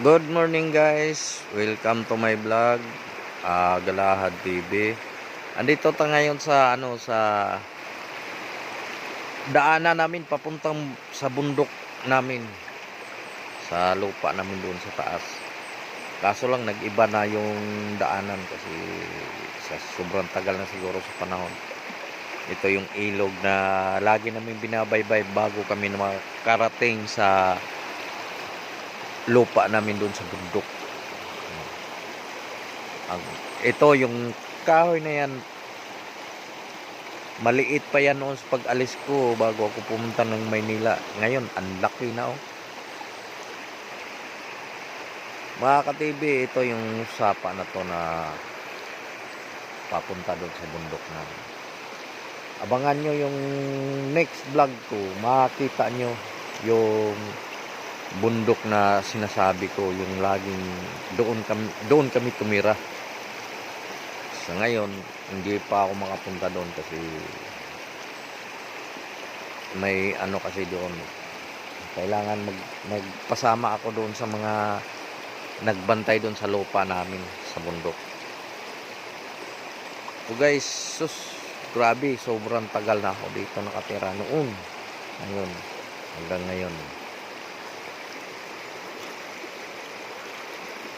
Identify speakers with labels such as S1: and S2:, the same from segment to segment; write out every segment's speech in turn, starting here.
S1: Good morning guys, welcome to my vlog, Galahad TV. Andito ta ngayon sa daanan namin papuntang sa bundok namin, sa lupa namin doon sa taas. Kaso lang nag-iba na yung daanan kasi sa sobrang tagal na siguro sa panahon. Ito yung ilog na lagi namin binabaybay bago kami makarating sa lupa namin doon sa bundok. Ito yung kahoy na yan, maliit pa yan noon sa pag-alis ko bago ako pumunta ng Maynila. Ngayon ang laki na mga ka-TV. Ito yung sapa na to na papunta doon sa bundok namin. Abangan nyo yung next vlog ko, makita nyo yung bundok na sinasabi ko, yung laging doon kami tumira. Sa ngayon hindi pa ako makapunta doon kasi may kasi doon, kailangan magpasama ako doon sa mga nagbantay doon sa lupa namin sa bundok. So guys, grabe, sobrang tagal na ako dito nakatira noon. Ngayon, hanggang ngayon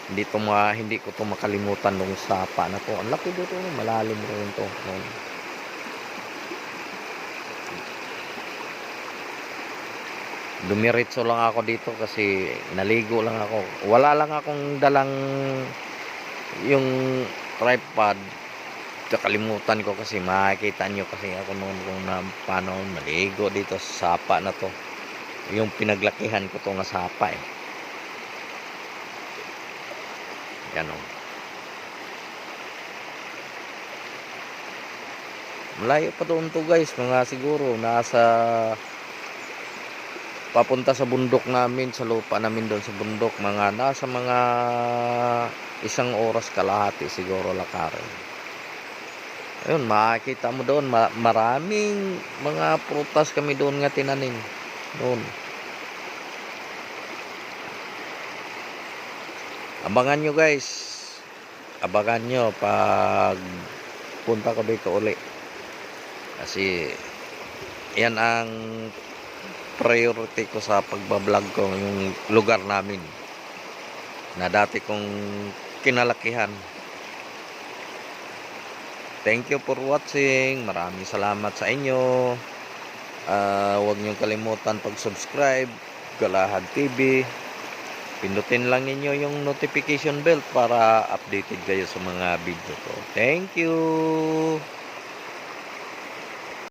S1: hindi ko to makalimutan nung sapa na to. Ang laki dito, malalim rin to noon. Dumiretso lang ako dito kasi naligo lang ako. Wala lang akong dalang yung tripod. Kakalimutan ko kasi makikita nyo kasi ako noon kung paano maligo dito sa sapa na to. Yung pinaglakihan ko to nga sapa Yan o. Malayo pa doon to guys, mga siguro nasa papunta sa bundok namin, sa lupa namin doon sa bundok, nasa mga 1 oras kalahati siguro lakarin. Ayun, makikita mo doon maraming mga prutas kami doon nga tinanim doon. Abangan nyo guys, abangan nyo pag punta ko dito uli, kasi yan ang priority ko sa pagbablog ko, yung lugar namin na dati kong kinalakihan. Thank you for watching, maraming salamat sa inyo. Huwag nyo kalimutan pag-subscribe Galahad TV. Pindutin lang ninyo yung notification bell para updated kayo sa mga video ko. Thank you!